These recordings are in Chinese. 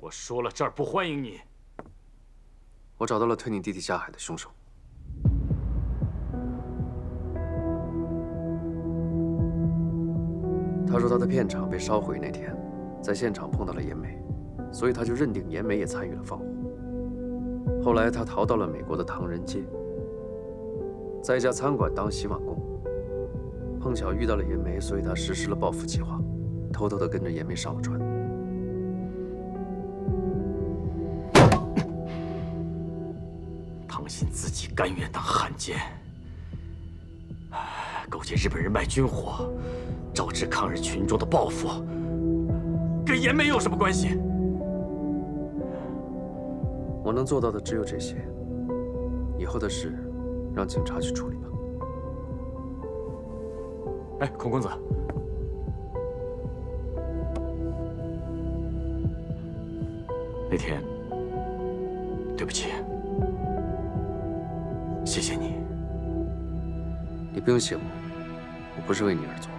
我说了，这儿不欢迎你。我找到了推你弟弟下海的凶手。他说他的片场被烧毁那天，在现场碰到了严梅，所以他就认定严梅也参与了放火。后来他逃到了美国的唐人街，在一家餐馆当洗碗工，碰巧遇到了严梅，所以他实施了报复计划，偷偷地跟着严梅上了船。 唐鑫自己甘愿当汉奸，勾结日本人卖军火，招致抗日群众的报复，跟严梅有什么关系？我能做到的只有这些，以后的事让警察去处理吧。哎，孔公子，那天对不起。 谢谢你，你不用谢我，我不是为你而做的。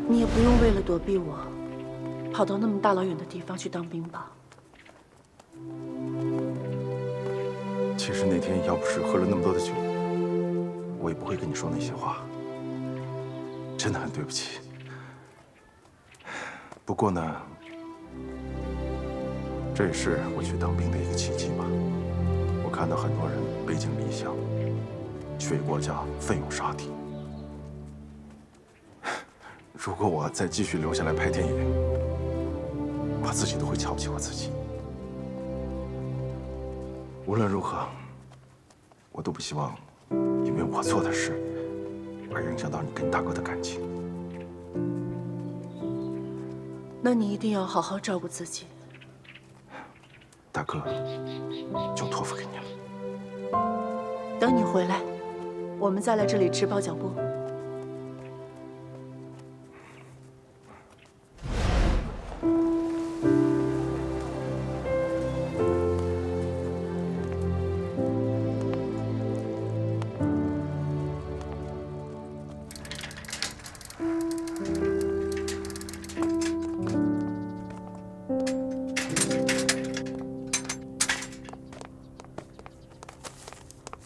你也不用为了躲避我。 跑到那么大老远的地方去当兵吧。其实那天要不是喝了那么多的酒，我也不会跟你说那些话。真的很对不起。不过呢，这也是我去当兵的一个契机吧。我看到很多人背井离乡，去国家奋勇杀敌。如果我再继续留下来拍电影， 我自己都会瞧不起我自己。无论如何，我都不希望因为我做的事而影响到你跟你大哥的感情。那你一定要好好照顾自己。大哥，就托付给你了。等你回来，我们再来这里吃包饺馍。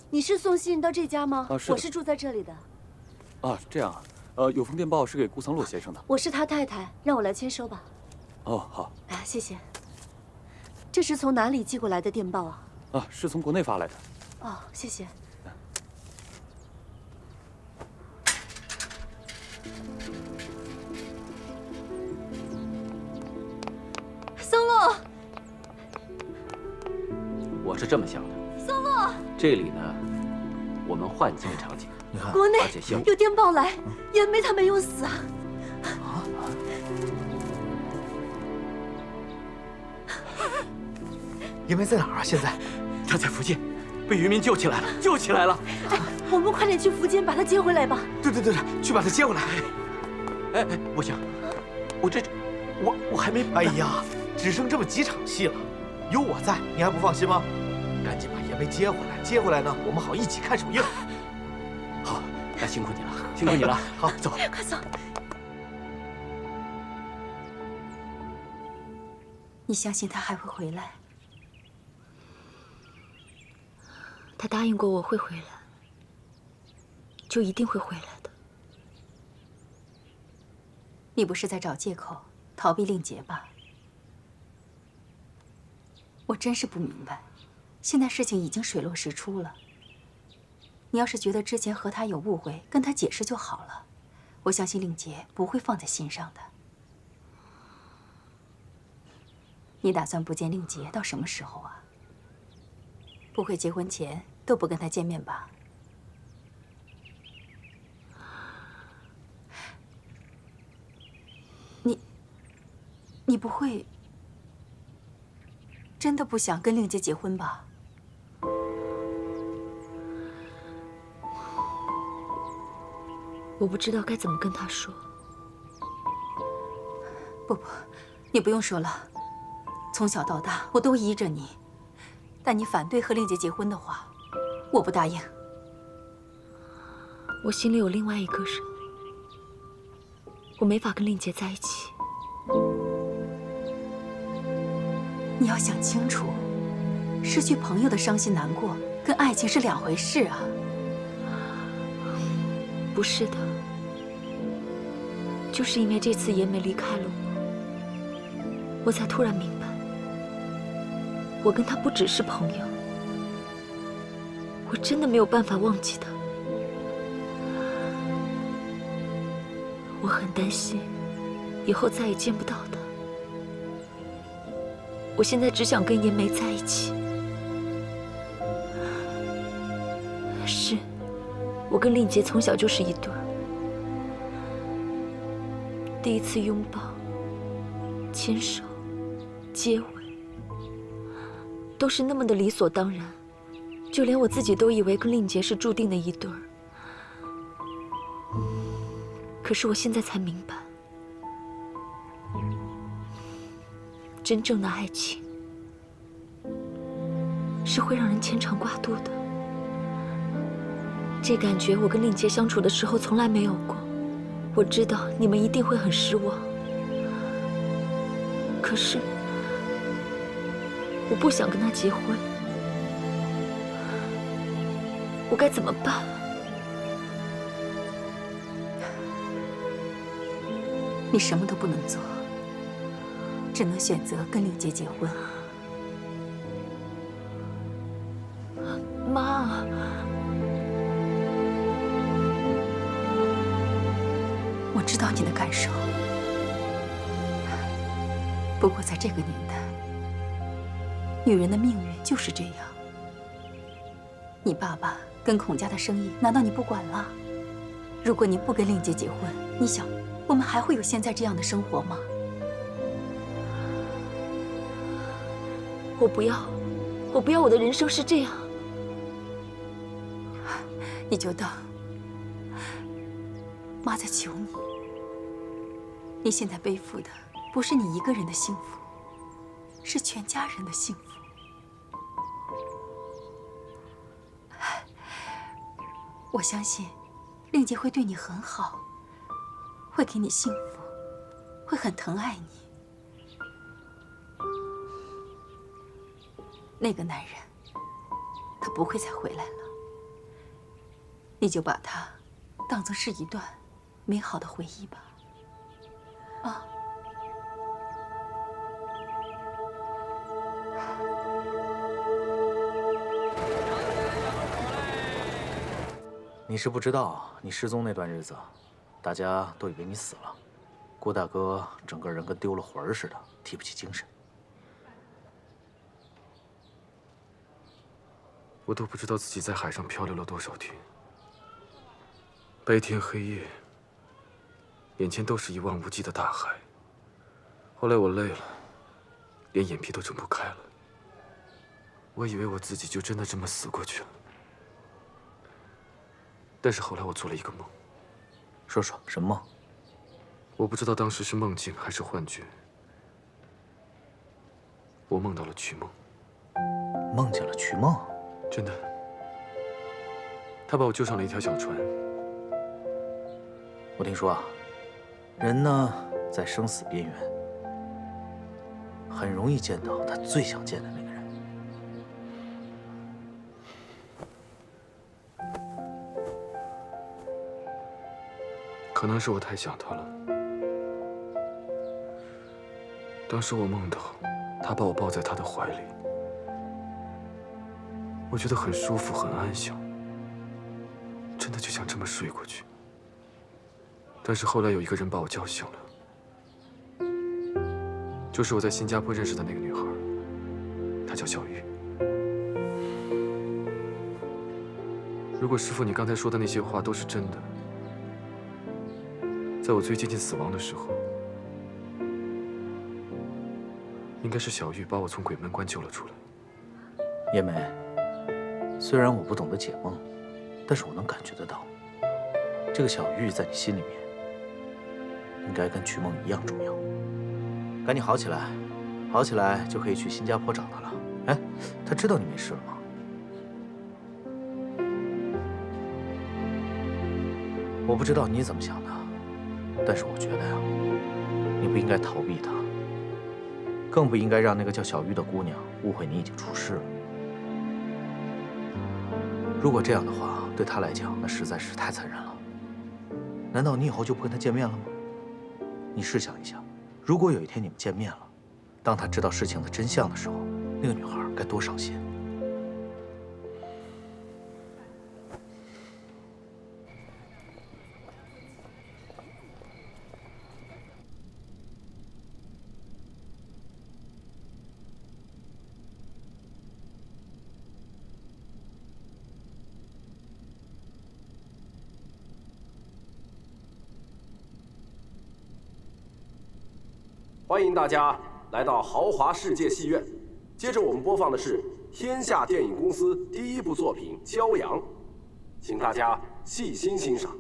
你是送信到这家吗？是的。我是住在这里的。啊，这样啊，有封电报是给顾桑洛先生的。我是他太太，让我来签收吧。哦，好。哎，谢谢。这是从哪里寄过来的电报啊？啊，是从国内发来的。哦，谢谢。桑洛，我是这么想的。 桑洛，这里呢，我们换几个场景。你看，国内而且有电报来，严梅她没有死啊！严梅在哪儿啊？现在，他在福建，被渔民救起来了，救起来了。哎，我们快点去福建把她接回来吧。对，去把她接回来。哎，不行，我还没……哎呀，只剩这么几场戏了，有我在，你还不放心吗？赶紧把严梅接回来，接回来呢，我们好一起看首映。好，那辛苦你了，辛苦你了。好，走，快走。你相信他还会回来？他答应过我会回来，就一定会回来的。你不是在找借口逃避令杰吧？我真是不明白。 现在事情已经水落石出了。你要是觉得之前和他有误会，跟他解释就好了。我相信令杰不会放在心上的。你打算不见令杰到什么时候啊？不会结婚前都不跟他见面吧？你不会真的不想跟令杰结婚吧？我不知道该怎么跟他说。不，你不用说了。从小到大，我都依着你。但你反对和令杰结婚的话，我不答应。我心里有另外一个人，我没法跟令杰在一起。你要想清楚，失去朋友的伤心难过，跟爱情是两回事啊。不是的，就是因为这次严美离开了我才突然明白，我跟他不只是朋友，我真的没有办法忘记他。我很担心以后再也见不到他。我现在只想跟严梅在一起。是，我跟令杰从小就是一对儿。第一次拥抱、牵手、接吻，都是那么的理所当然，就连我自己都以为跟令杰是注定的一对儿。可是我现在才明白，真正的爱情是会让人牵肠挂肚的。这感觉我跟令杰相处的时候从来没有过。我知道你们一定会很失望，可是我不想跟他结婚，我该怎么办？你什么都不能做，只能选择跟令杰结婚。妈，我知道你的感受，不过在这个年代，女人的命运就是这样。你爸爸跟孔家的生意，难道你不管了？如果你不跟令杰结婚，你想，我们还会有现在这样的生活吗？我不要，我不要我的人生是这样。你就当妈在求你。你现在背负的不是你一个人的幸福，是全家人的幸福。我相信令杰会对你很好，会给你幸福，会很疼爱你。那个男人，他不会再回来了。你就把它当作是一段美好的回忆吧。啊。你是不知道，你失踪那段日子，大家都以为你死了。郭大哥整个人跟丢了魂儿似的，提不起精神。我都不知道自己在海上漂流了多少天，白天黑夜，眼前都是一望无际的大海。后来我累了，连眼皮都睁不开了。我以为我自己就真的这么死过去了。但是后来我做了一个梦。说说什么梦？我不知道当时是梦境还是幻觉。我梦到了瞿梦。梦见了瞿梦？真的。他把我救上了一条小船。我听说啊，人呢在生死边缘，很容易见到他最想见的那个人。可能是我太想他了。当时我梦到他把我抱在他的怀里，我觉得很舒服，很安详，真的就想这么睡过去。但是后来有一个人把我叫醒了，就是我在新加坡认识的那个女孩，她叫小玉。如果师父你刚才说的那些话都是真的，在我最接近死亡的时候，应该是小玉把我从鬼门关救了出来。叶梅，虽然我不懂得解梦，但是我能感觉得到，这个小玉在你心里面，应该跟曲梦一样重要。赶紧好起来，好起来就可以去新加坡找她了。哎，她知道你没事了吗？我不知道你怎么想的，但是我觉得呀，你不应该逃避她，更不应该让那个叫小玉的姑娘误会你已经出事了。如果这样的话，对她来讲那实在是太残忍了。难道你以后就不跟她见面了吗？你试想一下，如果有一天你们见面了，当她知道事情的真相的时候，那个女孩该多伤心。欢迎大家来到豪华世界戏院。接着我们播放的是天下电影公司第一部作品《骄阳》，请大家细心欣赏。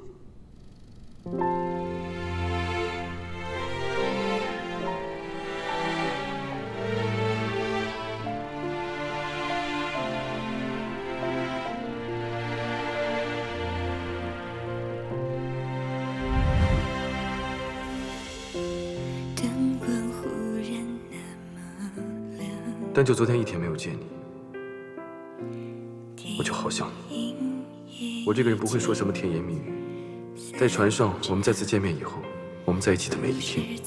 但就昨天一天没有见你，我就好想你。我这个人不会说什么甜言蜜语。在船上，我们再次见面以后，我们在一起的每一天，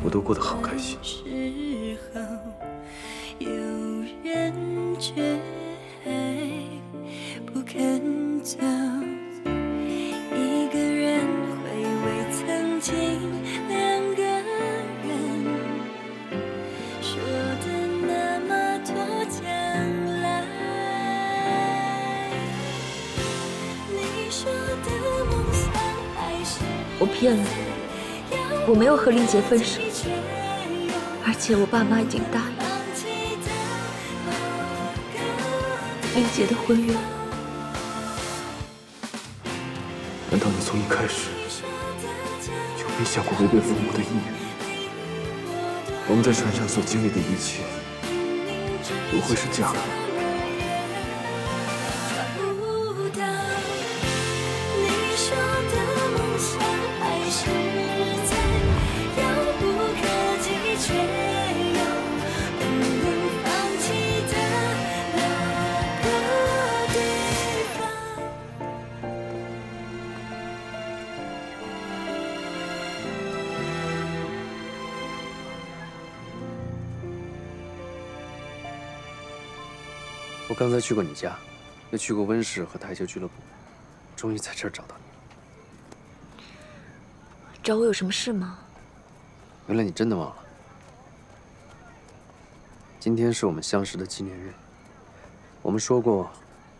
我都过得好开心。有人却不肯走，一个人回味曾经。我骗了你，我没有和令杰分手，而且我爸妈已经答应令杰的婚约。难道你从一开始就没想过违背父母的意愿？我们在船上所经历的一切，不会是假的。我刚才去过你家，又去过温室和台球俱乐部，终于在这儿找到你。找我有什么事吗？原来你真的忘了，今天是我们相识的纪念日。我们说过，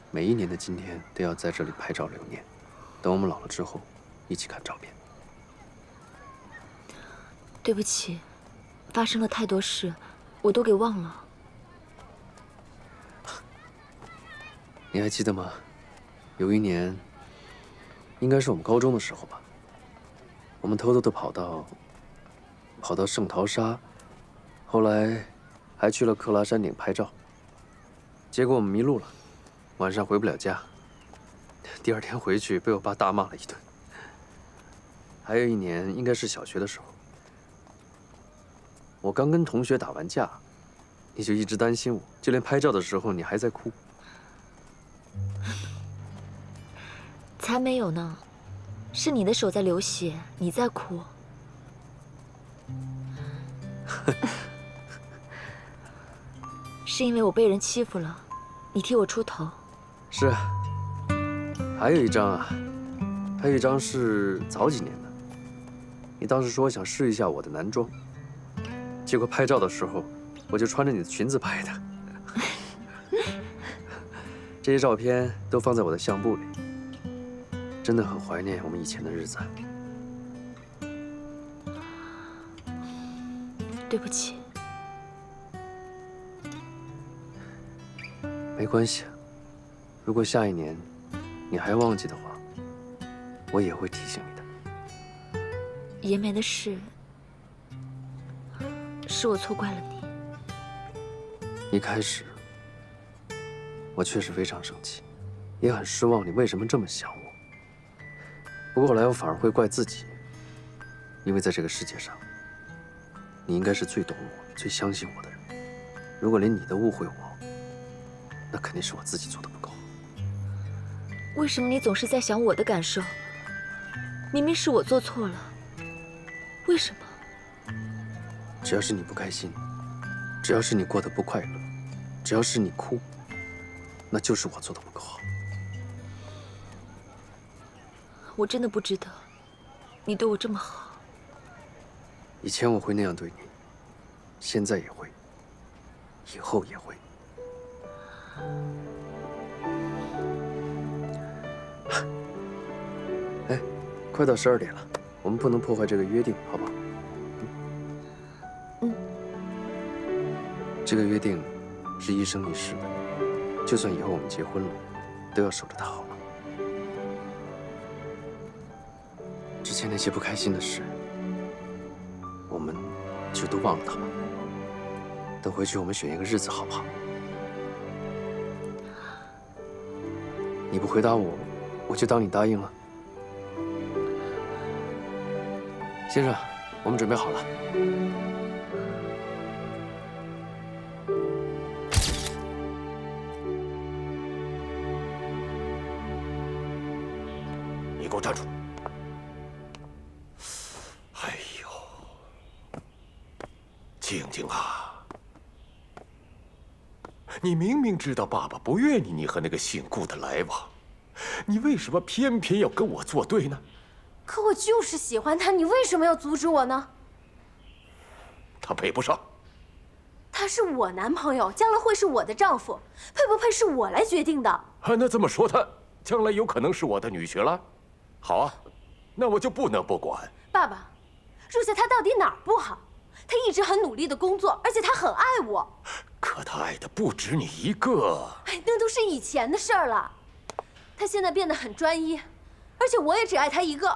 每一年的今天都要在这里拍照留念，等我们老了之后，一起看照片。对不起，发生了太多事，我都给忘了。你还记得吗？有一年，应该是我们高中的时候吧，我们偷偷的跑到圣淘沙，后来还去了克拉山顶拍照。结果我们迷路了，晚上回不了家。第二天回去被我爸大骂了一顿。还有一年，应该是小学的时候，我刚跟同学打完架，你就一直担心我，就连拍照的时候你还在哭。才没有呢，是你的手在流血，你在哭。是因为我被人欺负了，你替我出头。是啊，还有一张是早几年的。你当时说想试一下我的男装，结果拍照的时候，我就穿着你的裙子拍的。这些照片都放在我的相簿里，真的很怀念我们以前的日子。对不起。没关系，如果下一年你还忘记的话，我也会提醒你的。严梅的事，是我错怪了你。一开始，我确实非常生气，也很失望，你为什么这么想我？不过后来我反而会怪自己，因为在这个世界上，你应该是最懂我、最相信我的人。如果连你都误会我，那肯定是我自己做的不够好。为什么你总是在想我的感受？明明是我做错了，为什么？只要是你不开心，只要是你过得不快乐，只要是你哭，那就是我做的不够好。我真的不知道，你对我这么好。以前我会那样对你，现在也会，以后也会。哎，快到12点了，我们不能破坏这个约定，好不好？这个约定是一生一世的，就算以后我们结婚了，都要守着它好吗？之前那些不开心的事，我们就都忘了它吧。等回去我们选一个日子，好不好？你不回答我，我就当你答应了。先生，我们准备好了。你给我站住！哎呦，静静啊，你明明知道爸爸不愿意你和那个姓顾的来往，你为什么偏偏要跟我作对呢？可我就是喜欢他，你为什么要阻止我呢？他配不上。他是我男朋友，将来会是我的丈夫，配不配是我来决定的。那这么说，他将来有可能是我的女婿了？好啊，那我就不能不管。爸爸，若夏他到底哪儿不好？他一直很努力的工作，而且他很爱我。可他爱的不止你一个。哎，那都是以前的事儿了。他现在变得很专一，而且我也只爱他一个。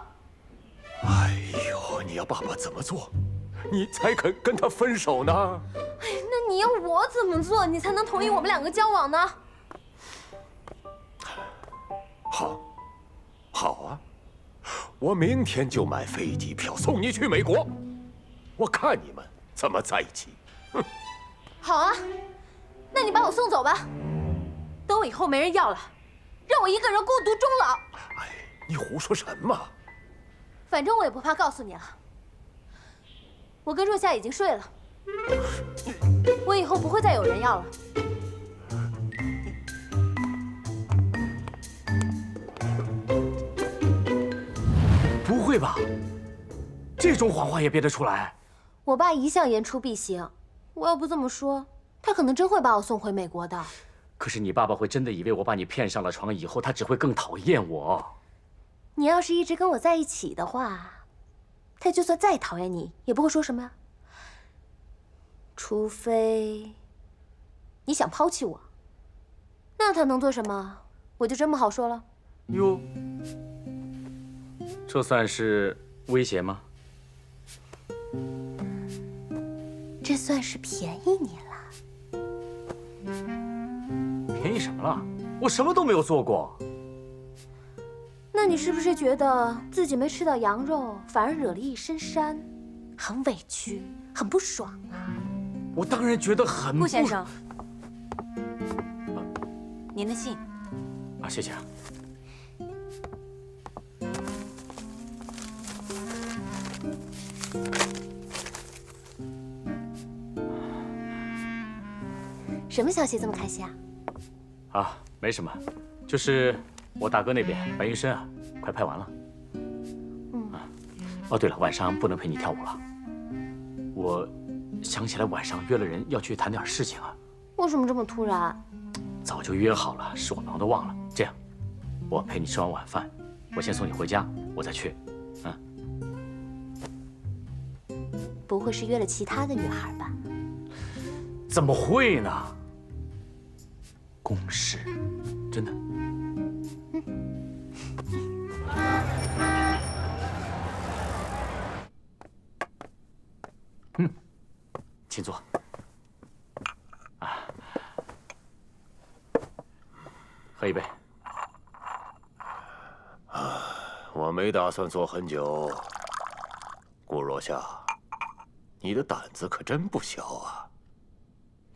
哎呦，你要爸爸怎么做，你才肯跟他分手呢？哎，那你要我怎么做，你才能同意我们两个交往呢？好，好啊，我明天就买飞机票送你去美国，我看你们怎么在一起。哼！好啊，那你把我送走吧，等我以后没人要了，让我一个人孤独终老。哎，你胡说什么？反正我也不怕告诉你了，我跟若夏已经睡了，我以后不会再有人要了。不会吧？这种谎话也编得出来？我爸一向言出必行，我要不这么说，他可能真会把我送回美国的。可是你爸爸会真的以为我把你骗上了床，以后他只会更讨厌我。你要是一直跟我在一起的话，他就算再讨厌你，也不会说什么呀。除非你想抛弃我，那他能做什么？我就真不好说了。哟，这算是威胁吗？这算是便宜你了。便宜什么了？我什么都没有做过。那你是不是觉得自己没吃到羊肉，反而惹了一身膻，很委屈，很不爽啊？我当然觉得很顾先生，您的信。啊，谢谢啊。什么消息这么开心啊？啊，没什么，就是我大哥那边白云深啊，快拍完了。哦，对了，晚上不能陪你跳舞了。我想起来晚上约了人要去谈点事情啊。为什么这么突然？早就约好了，是我忙得忘了。这样，我陪你吃完晚饭，我先送你回家，我再去。不会是约了其他的女孩吧？怎么会呢？公事，真的。请坐。喝一杯。我没打算坐很久。顾若夏，你的胆子可真不小啊！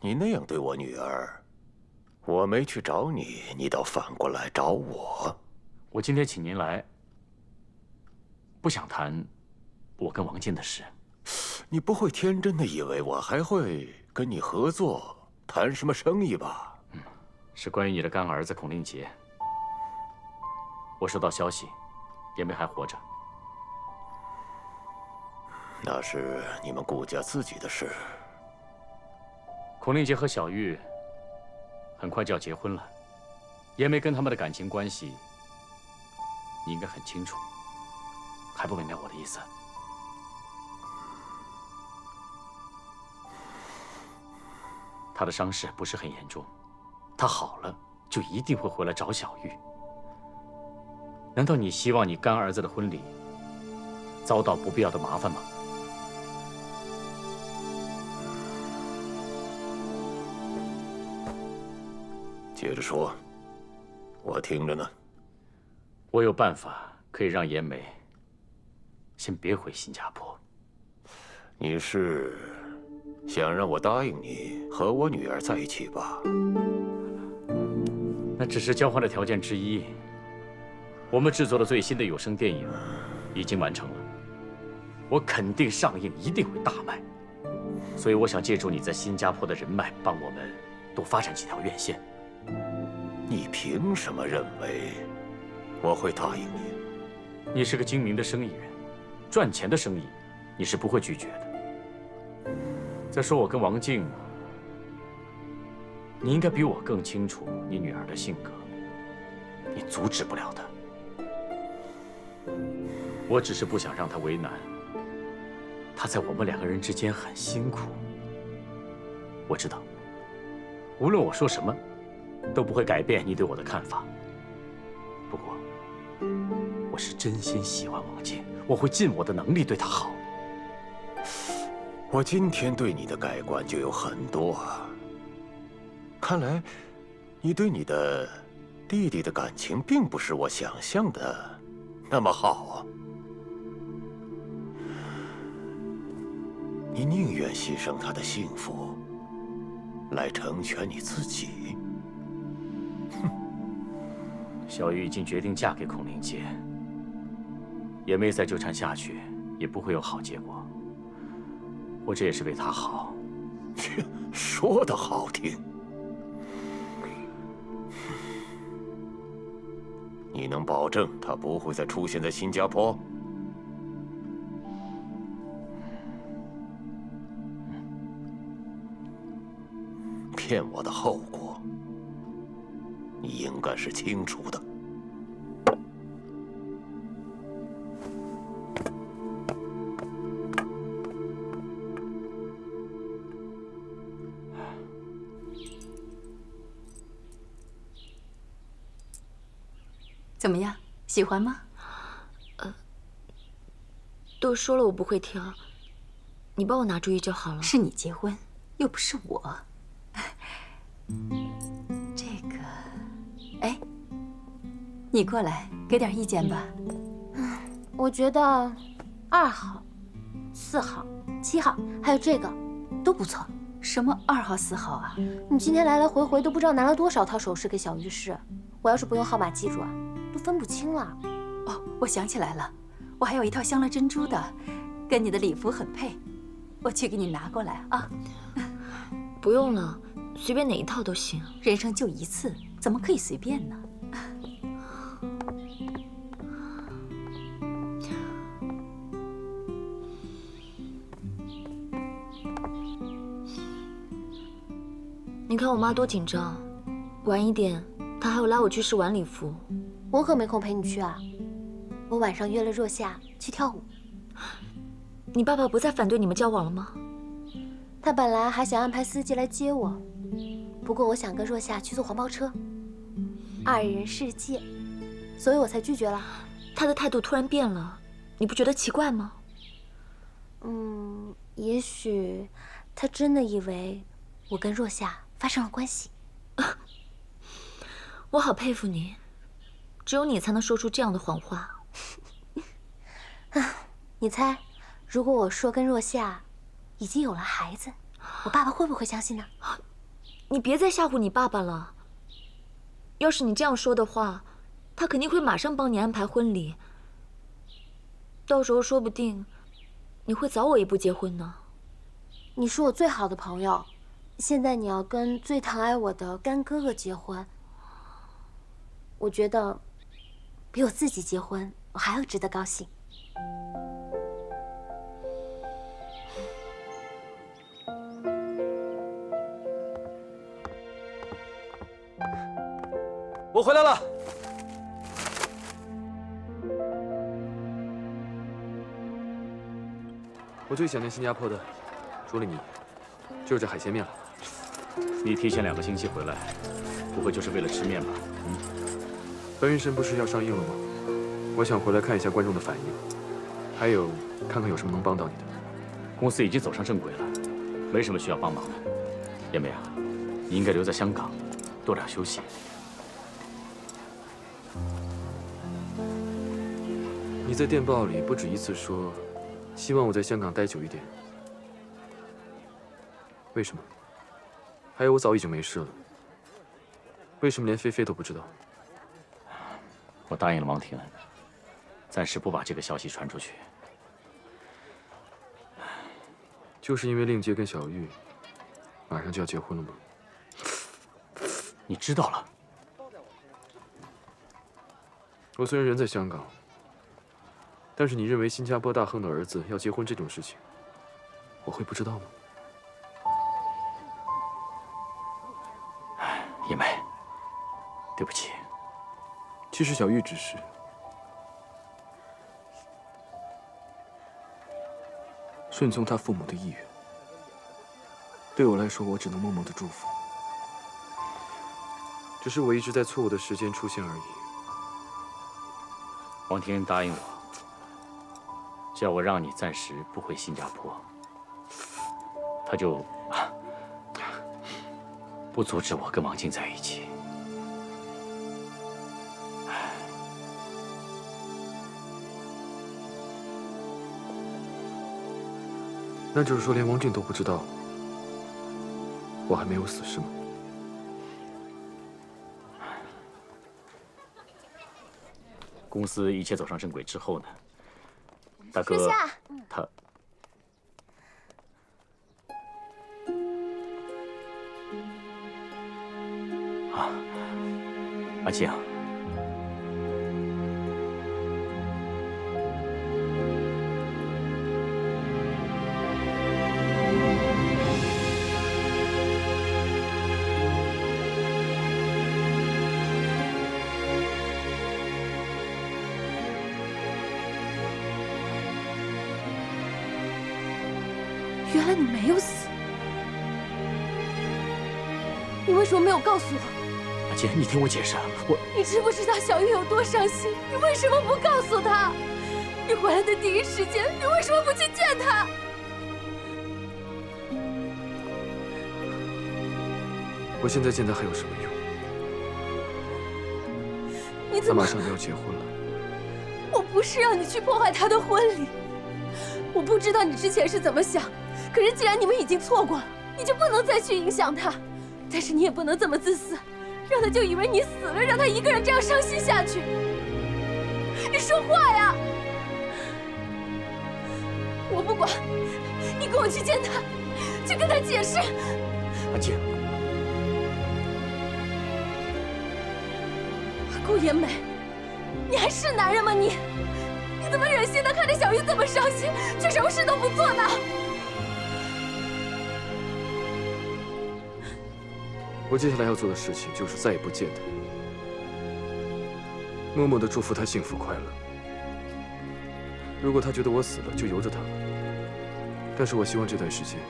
你那样对我女儿，我没去找你，你倒反过来找我。我今天请您来，不想谈我跟王静的事。你不会天真的以为我还会跟你合作谈什么生意吧？是关于你的干儿子孔令杰。我收到消息，叶梅还活着。那是你们顾家自己的事。孔令杰和小玉很快就要结婚了，叶梅跟他们的感情关系，你应该很清楚，还不明白我的意思？他的伤势不是很严重，他好了就一定会回来找小玉。难道你希望你干儿子的婚礼遭到不必要的麻烦吗？接着说，我听着呢。我有办法可以让严梅先别回新加坡。你是想让我答应你和我女儿在一起吧？那只是交换的条件之一。我们制作的最新的有声电影已经完成了，我肯定上映一定会大卖。所以我想借助你在新加坡的人脉，帮我们多发展几条院线。你凭什么认为我会答应你？你是个精明的生意人，赚钱的生意你是不会拒绝的。再说我跟王静，你应该比我更清楚你女儿的性格，你阻止不了她。我只是不想让她为难，她在我们两个人之间很辛苦。我知道，无论我说什么，都不会改变你对我的看法。不过，我是真心喜欢王静，我会尽我的能力对她好。我今天对你的改观就有很多啊。看来，你对你的弟弟的感情并不是我想象的那么好啊。你宁愿牺牲他的幸福，来成全你自己。小玉已经决定嫁给孔令杰，也没再纠缠下去，也不会有好结果。我这也是为她好。说得好听。你能保证他不会再出现在新加坡？骗我的后果，你应该是清楚的。怎么样，喜欢吗？都说了我不会挑，你帮我拿主意就好了。是你结婚，又不是我。这个，哎，你过来给点意见吧。我觉得2号、4号、7号，还有这个都不错。什么2号、4号啊？你今天来来回回都不知道拿了多少套首饰给小玉试，我要是不用号码记住啊，都分不清了。哦，我想起来了，我还有一套镶了珍珠的，跟你的礼服很配，我去给你拿过来啊。不用了，随便哪一套都行。人生就一次，怎么可以随便呢？你看我妈多紧张，晚一点她还要拉我去试晚礼服。我可没空陪你去啊，我晚上约了若夏去跳舞。你爸爸不再反对你们交往了吗？他本来还想安排司机来接我，不过我想跟若夏去坐黄包车，2人世界。所以我才拒绝了。他的态度突然变了，你不觉得奇怪吗？也许他真的以为我跟若夏发生了关系。我好佩服你，只有你才能说出这样的谎话。你猜，如果我说跟若夏已经有了孩子，我爸爸会不会相信呢？你别再吓唬你爸爸了。要是你这样说的话，他肯定会马上帮你安排婚礼。到时候说不定你会早我一步结婚呢。你是我最好的朋友，现在你要跟最疼爱我的干哥哥结婚，我觉得比我自己结婚我还要值得高兴。我回来了。我最想念新加坡的，除了你，就是这海鲜面了。你提前2个星期回来，不会就是为了吃面吧？白云神不是要上映了吗？我想回来看一下观众的反应，还有看看有什么能帮到你的。公司已经走上正轨了，没什么需要帮忙的。叶梅啊，你应该留在香港，多点休息。你在电报里不止一次说，希望我在香港待久一点。为什么？还有我早已经没事了，为什么连菲菲都不知道？我答应了王婷，暂时不把这个消息传出去。就是因为令杰跟小玉马上就要结婚了吗？你知道了？我虽然人在香港，但是你认为新加坡大亨的儿子要结婚这种事情，我会不知道吗？叶梅，对不起。其实小玉只是……顺从他父母的意愿。对我来说，我只能默默的祝福。只是我一直在错误的时间出现而已。王婷答应我，只要我让你暂时不回新加坡，他就不阻止我跟王静在一起。那就是说，连王静都不知道我还没有死，是吗？公司一切走上正轨之后呢，大哥若夏，他阿静，原来你没有死，你为什么没有告诉我？阿静，你听我解释，你知不知道小玉有多伤心？你为什么不告诉她？你回来的第一时间，你为什么不去见她？我现在见他还有什么用？你怎么？他马上就要结婚了。我不是让你去破坏他的婚礼，我不知道你之前是怎么想，可是既然你们已经错过了，你就不能再去影响他。但是你也不能这么自私，让他就以为你死了，让他一个人这样伤心下去。你说话呀！我不管，你跟我去见他，去跟他解释。阿静，顾妍美，你还是男人吗你？你怎么忍心的看着小玉这么伤心，却什么事都不做呢？我接下来要做的事情就是再也不见他，默默的祝福他幸福快乐。如果他觉得我死了，就由着他了。但是我希望这段时间，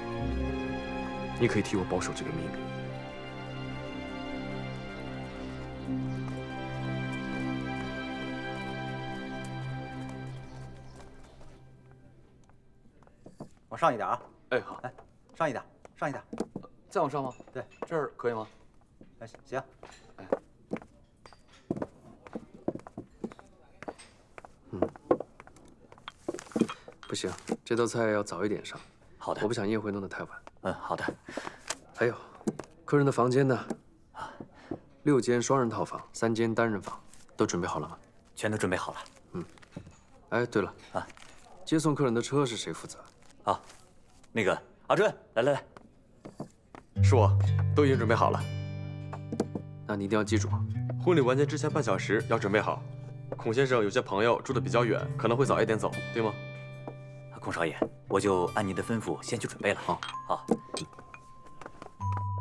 你可以替我保守这个秘密。往上一点啊！哎，好，来，上一点，上一点，再往上吗？对，这儿可以吗？哎，行。哎，不行，这道菜要早一点上。好的，我不想宴会弄得太晚。好的。还有，客人的房间呢？6间双人套房，3间单人房，都准备好了吗？全都准备好了。哎，对了接送客人的车是谁负责？那个阿春，来，是我，都已经准备好了。那你一定要记住，婚礼完结之前半小时要准备好。孔先生有些朋友住得比较远，可能会早一点走，对吗？孔少爷，我就按您的吩咐先去准备了。好。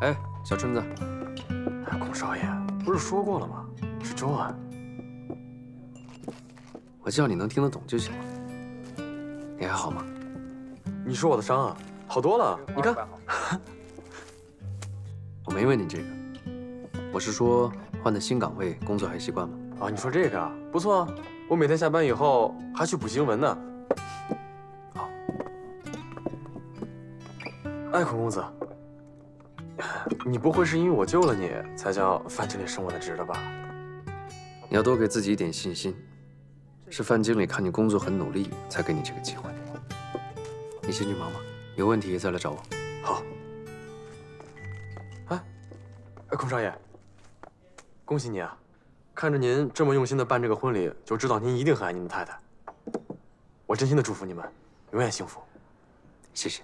哎，小春子，孔少爷，不是说过了吗？是周安。我叫你能听得懂就行了。你还好吗？你说我的伤啊，好多了。你看，我没问你这个，我是说换的新岗位，工作还习惯吗？你说这个啊，不错啊。我每天下班以后还去补习英文呢。好。哎，孔公子，你不会是因为我救了你，才叫范经理升我的职的吧？你要多给自己一点信心。是范经理看你工作很努力，才给你这个机会。你先去忙吧，有问题再来找我。好。哎，孔少爷，恭喜你啊！看着您这么用心的办这个婚礼，就知道您一定很爱您的太太。我真心的祝福你们，永远幸福。谢谢。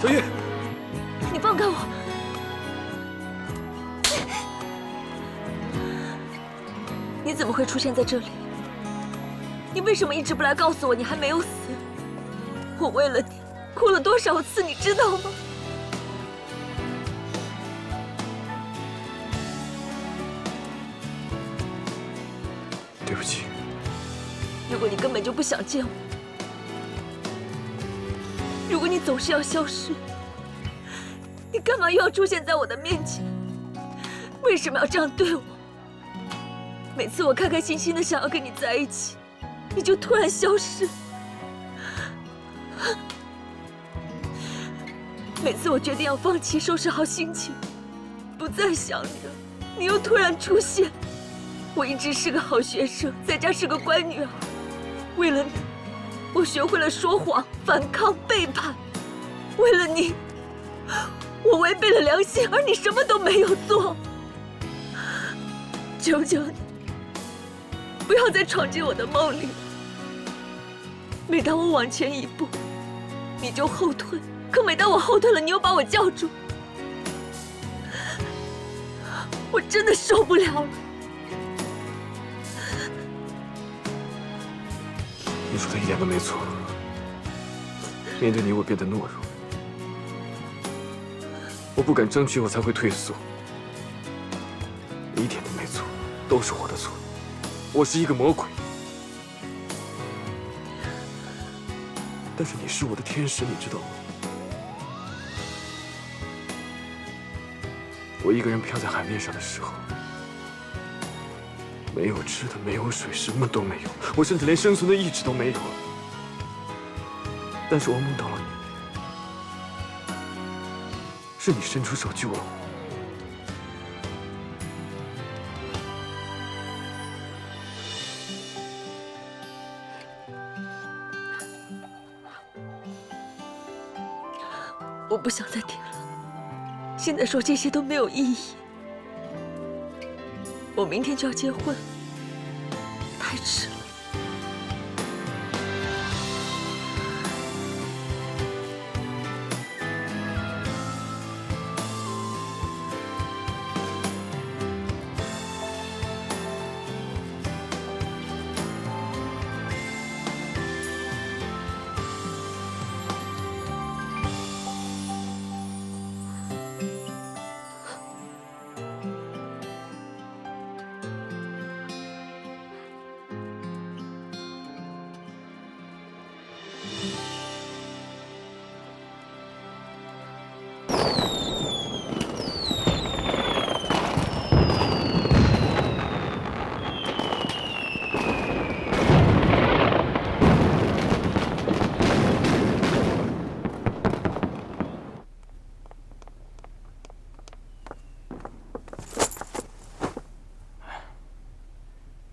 小玉，你放开我！你怎么会出现在这里？你为什么一直不来告诉我你还没有死？我为了你哭了多少次，你知道吗？对不起。如果你根本就不想见我，如果你总是要消失，你干嘛又要出现在我的面前？为什么要这样对我？每次我开开心心的想要跟你在一起，你就突然消失。每次我决定要放弃，收拾好心情，不再想你了，你又突然出现。我一直是个好学生，在家是个乖女儿。为了你，我学会了说谎、反抗、背叛。为了你，我违背了良心，而你什么都没有做。求求你，不要再闯进我的梦里了。每当我往前一步，你就后退；可每当我后退了，你又把我叫住。我真的受不了了。你说的一点都没错。面对你，我变得懦弱，我不敢争取，我才会退缩。一点都没错，都是我的错。我是一个魔鬼，但是你是我的天使，你知道吗？我一个人漂在海面上的时候，没有吃的，没有水，什么都没有，我甚至连生存的意志都没有了。但是我梦到了你，是你伸出手救了我。我不想再听了，现在说这些都没有意义。我明天就要结婚，太迟了。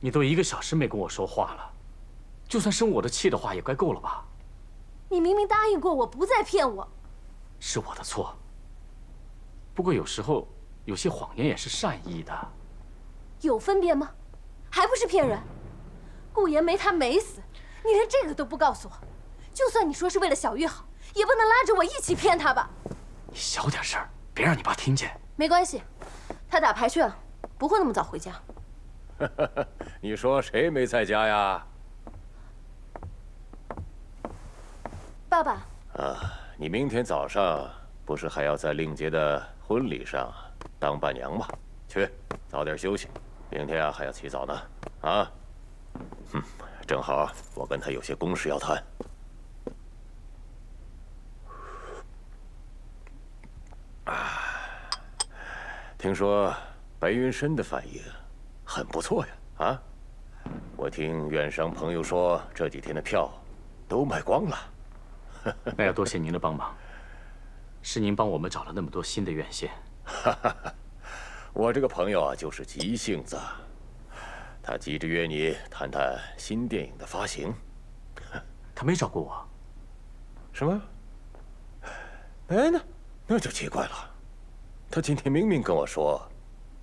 你都1个小时没跟我说话了，就算生我的气的话，也该够了吧？你明明答应过我不再骗我。是我的错。不过有时候有些谎言也是善意的。有分别吗？还不是骗人。顾延梅她没死，你连这个都不告诉我。就算你说是为了小玉好，也不能拉着我一起骗她吧？你小点声，别让你爸听见。没关系，他打牌去了，不会那么早回家。你说谁没在家呀？爸爸。你明天早上不是还要在令杰的婚礼上当伴娘吗？去，早点休息，明天啊还要起早呢。啊，正好我跟他有些公事要谈。听说白云深的反应很不错呀。啊，我听院商朋友说这几天的票都卖光了。那要多谢您的帮忙，是您帮我们找了那么多新的院线。我这个朋友啊，就是急性子，他急着约你谈谈新电影的发行。他没找过我。什么？哎，那就奇怪了。他今天明明跟我说，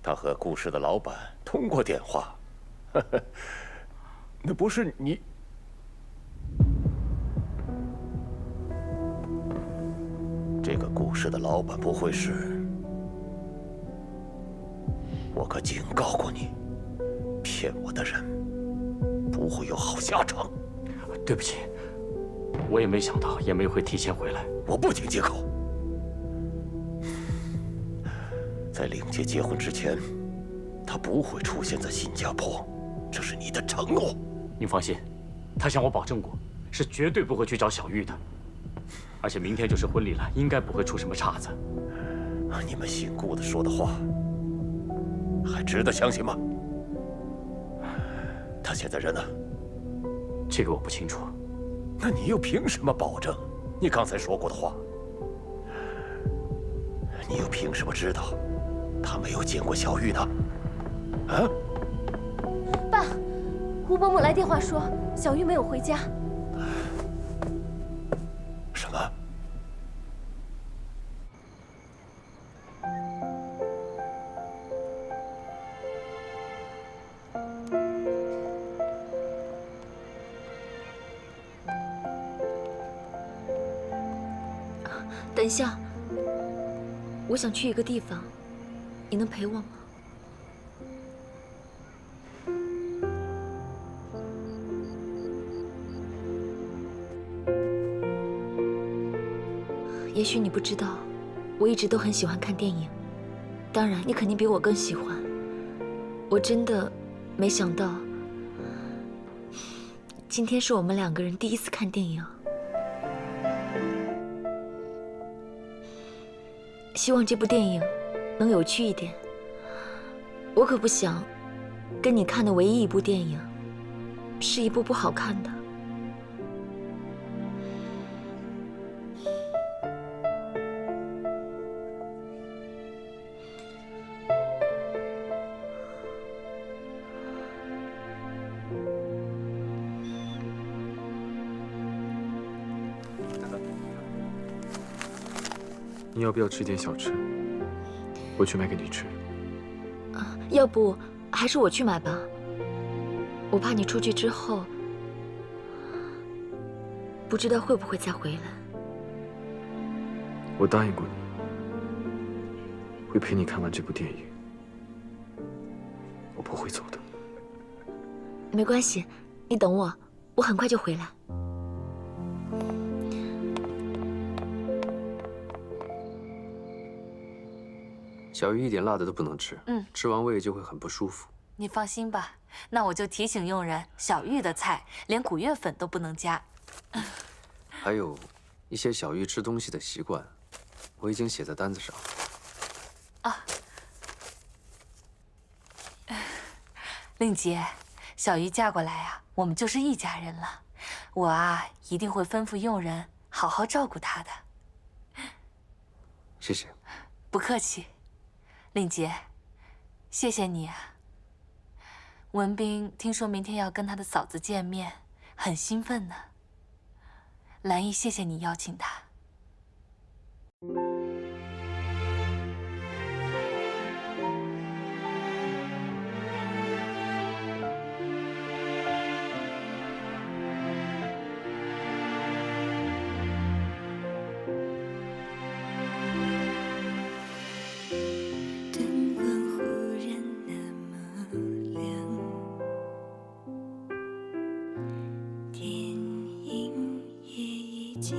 他和顾氏的老板通过电话。那不是你？这个顾氏的老板不会是？我可警告过你，骗我的人不会有好下场。对不起，我也没想到延梅会提前回来。我不听借口。在令杰结婚之前，他不会出现在新加坡，这是你的承诺。您放心，他向我保证过，是绝对不会去找小玉的。而且明天就是婚礼了，应该不会出什么岔子。你们姓顾的说的话，还值得相信吗？他现在人呢？这个我不清楚。那你又凭什么保证你刚才说过的话？你又凭什么知道他没有见过小玉呢？啊？爸，胡伯母来电话说小玉没有回家。什么？等一下，我想去一个地方，你能陪我吗？也许你不知道，我一直都很喜欢看电影，当然你肯定比我更喜欢。我真的没想到，今天是我们2个人第一次看电影。希望这部电影能有趣一点。我可不想跟你看的唯一一部电影是一部不好看的。你要不要吃点小吃？我去买给你吃。要不还是我去买吧。我怕你出去之后，不知道会不会再回来。我答应过你，会陪你看完这部电影。我不会走的。没关系，你等我，我很快就回来。小玉一点辣的都不能吃，吃完胃就会很不舒服。你放心吧，那我就提醒佣人，小玉的菜连古月粉都不能加。还有一些小玉吃东西的习惯，我已经写在单子上。啊，令杰，小玉嫁过来啊，我们就是一家人了。我啊，一定会吩咐佣人好好照顾她的。谢谢。不客气。令杰，谢谢你啊。文斌听说明天要跟他的嫂子见面，很兴奋呢。兰姨，谢谢你邀请他。灯光忽然那么亮，电影也已经